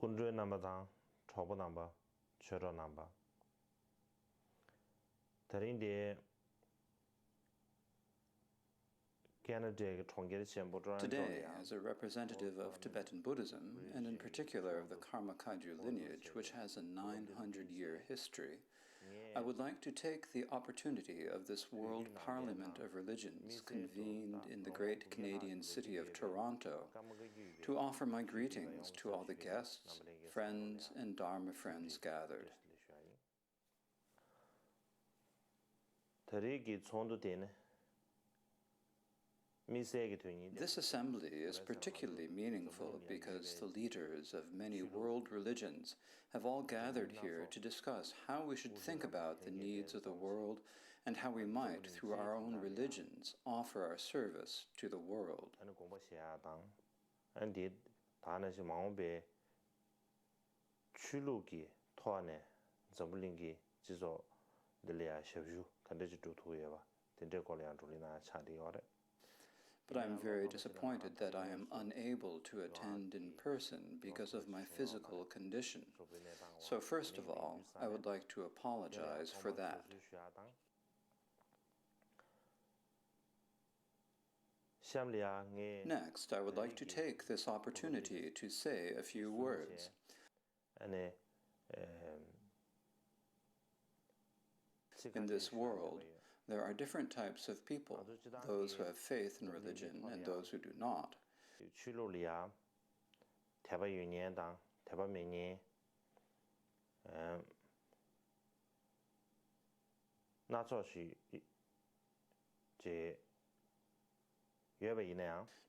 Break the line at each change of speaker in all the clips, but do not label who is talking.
군주의 남바당 초보 남바 최로 남바 다른데
Today, as a representative of Tibetan Buddhism, and in particular of the Karma Kagyu lineage, which has a 900-year history, I would like to take the opportunity of this World Parliament of Religions, convened in the great Canadian city of Toronto, to offer my greetings to all the guests, friends, and Dharma friends gathered. This assembly is particularly meaningful because the leaders of many world religions have all gathered here to discuss how we should think about the needs of the world and how we might, through our own religions, offer our service to the world. But I am very disappointed that I am unable to attend in person because of my physical condition. So first of all, I would like to apologize for that. Next, I would like to take this opportunity to say a few words. In this world, there are different types of people, those who have faith in religion and those who do not.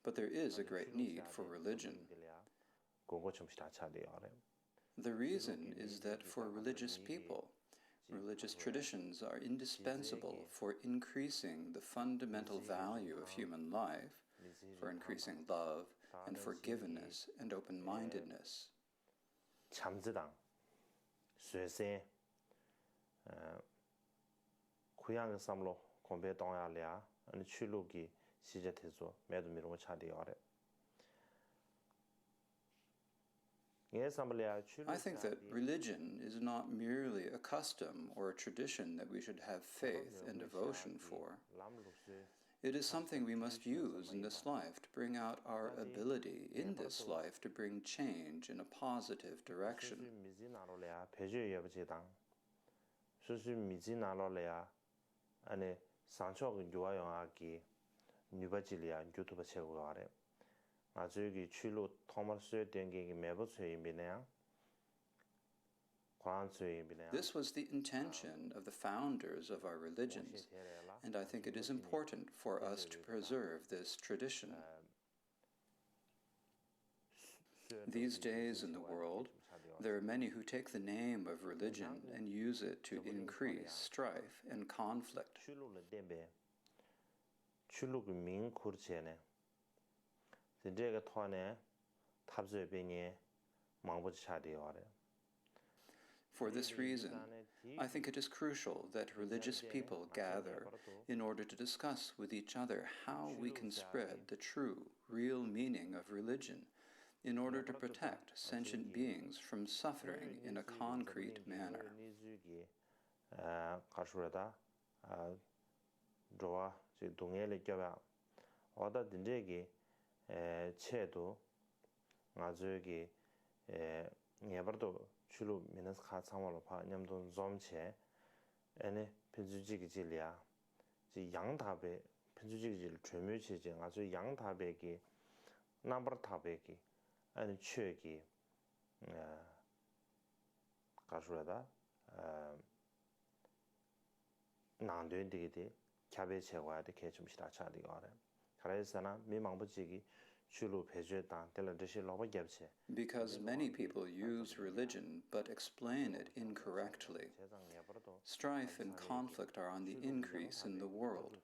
But there is a great need for religion. The reason is that for religious people, religious traditions are indispensable for increasing the fundamental value of human life, for increasing love and forgiveness and open-mindedness. I think that religion is not merely a custom or a tradition that we should have faith and devotion for. It is something we must use in this life to bring out our ability in this life to bring change in a positive direction. This was the intention of the founders of our religions, and I think it is important for us to preserve this tradition. These days in the world, there are many who take the name of religion and use it to increase strife and conflict. For this reason, I think it is crucial that religious people gather in order to discuss with each other how we can spread the true, real meaning of religion in order to protect sentient beings from suffering in a concrete manner.
출루 미너스 가상월로 파 냠돈 좀체 에네 편주지기질이야 지 양답에 편주지기질 죄묘체제 아주 양답에게 남버탑에게 아니 최기 가수라다 난된되게 캬베 제거야데 개좀시다 차디가 그래서나 미망부지기
Because many people use religion but explain it incorrectly. Strife and conflict are on the increase in the world.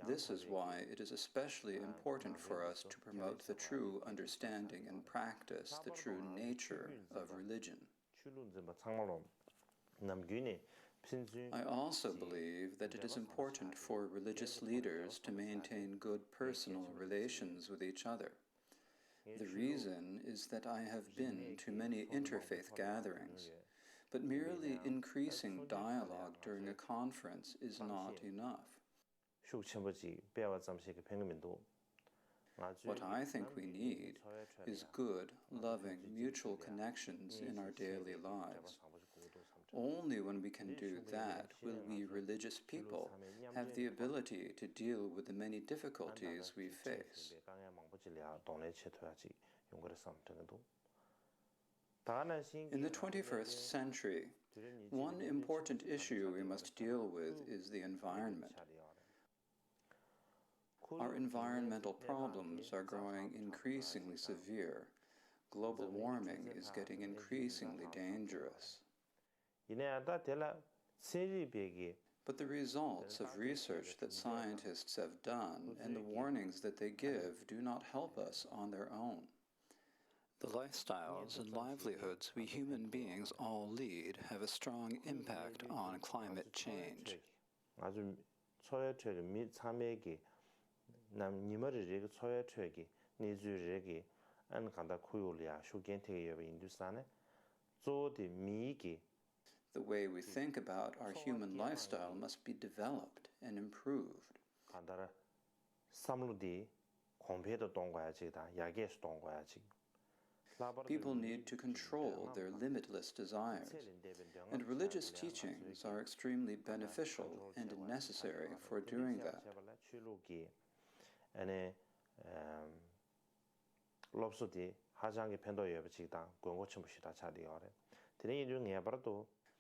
This is why it is especially important for us to promote the true understanding and practice the true nature of religion. I also believe that it is important for religious leaders to maintain good personal relations with each other. The reason is that I have been to many interfaith gatherings, but merely increasing dialogue during a conference is not enough. What I think we need is good, loving, mutual connections in our daily lives. Only when we can do that will we religious people have the ability to deal with the many difficulties we face. In the 21st century, one important issue we must deal with is the environment. Our environmental problems are growing increasingly severe. Global warming is getting increasingly dangerous. But the results of research that scientists have done and the warnings that they give do not help us on their own. The lifestyles and livelihoods we human beings all lead have a strong impact on climate change. The way we think about our human lifestyle must be developed and improved. People need to control their limitless desires, and religious teachings are extremely beneficial and necessary for doing that.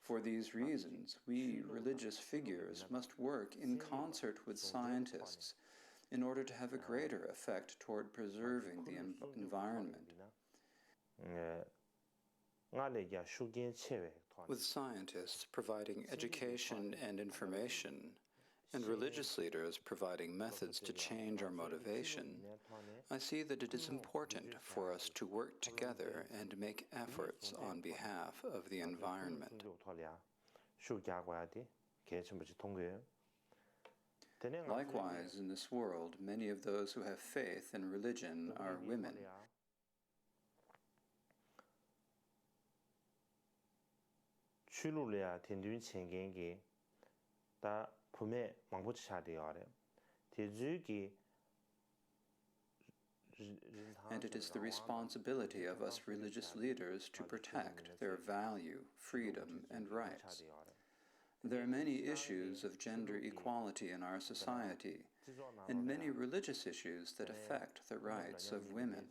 For these reasons, we religious figures must work in concert with scientists in order to have a greater effect toward preserving the environment. With scientists providing education and information, and religious leaders providing methods to change our motivation, I see that it is important for us to work together and make efforts on behalf of the environment. Likewise, in this world, many of those who have faith in religion are women. And it is the responsibility of us religious leaders to protect their value, freedom, and rights. There are many issues of gender equality in our society, and many religious issues that affect the rights of women.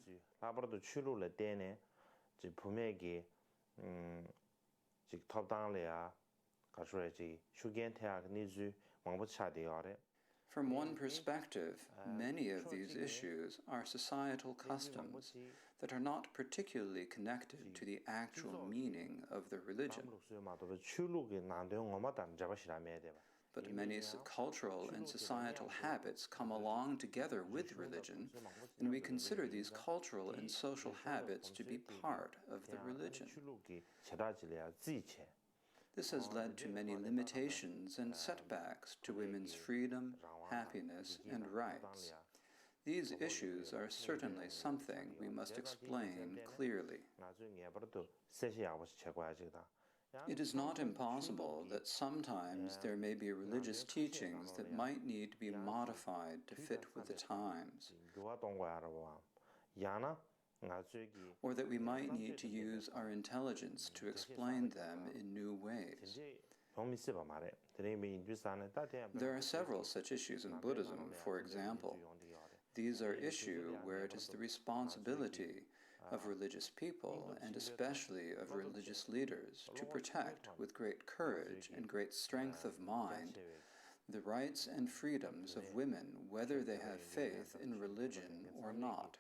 From one perspective, many of these issues are societal customs that are not particularly connected to the actual meaning of the religion. But many cultural and societal habits come along together with religion, and we consider these cultural and social habits to be part of the religion. This has led to many limitations and setbacks to women's freedom, happiness, and rights. These issues are certainly something we must explain clearly. It is not impossible that sometimes there may be religious teachings that might need to be modified to fit with the times, or that we might need to use our intelligence to explain them in new ways. There are several such issues in Buddhism, for example. These are issues where it is the responsibility of religious people, and especially of religious leaders, to protect with great courage and great strength of mind the rights and freedoms of women, whether they have faith in religion or not.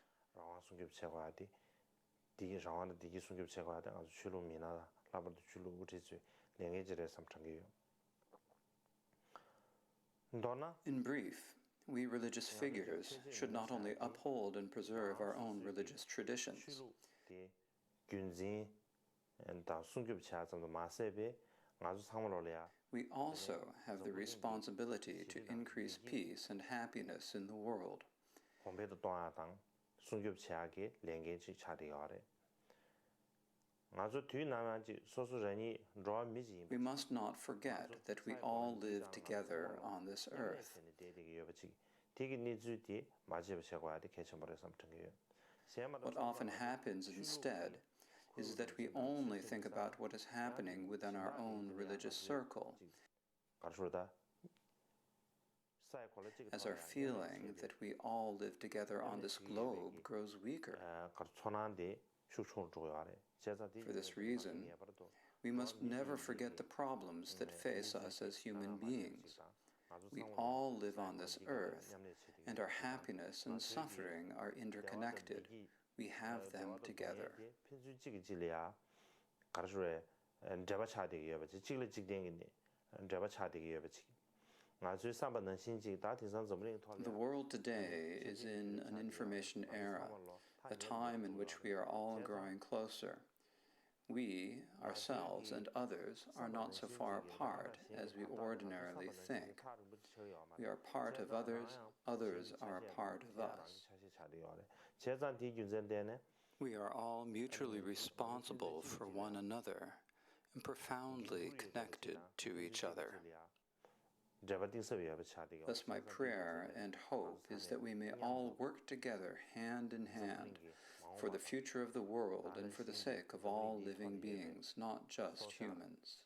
In brief, we religious figures should not only uphold and preserve our own religious traditions, we also have the responsibility to increase peace and happiness in the world.
sungyup cheage lenge chi chadiore. Ngazo tu namaji sosu rani draw miji.
We must not forget that we all live together on this earth. What often happens instead is that we only think about what is happening within our own religious circle, as our feeling that we all live together on this globe grows weaker. For this reason, we must never forget the problems that face us as human beings. We all live on this earth, and our happiness and suffering are interconnected. We have them together. The world today is in an information era, a time in which we are all growing closer. We, ourselves, and others are not so far apart as we ordinarily think. We are part of others, others are a part of us. We are all mutually responsible for one another and profoundly connected to each other. Thus my prayer and hope is that we may all work together hand in hand for the future of the world and for the sake of all living beings, not just humans.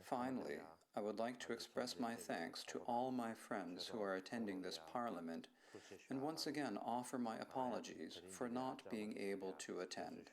Finally, I would like to express my thanks to all my friends who are attending this Parliament, and once again offer my apologies for not being able to attend.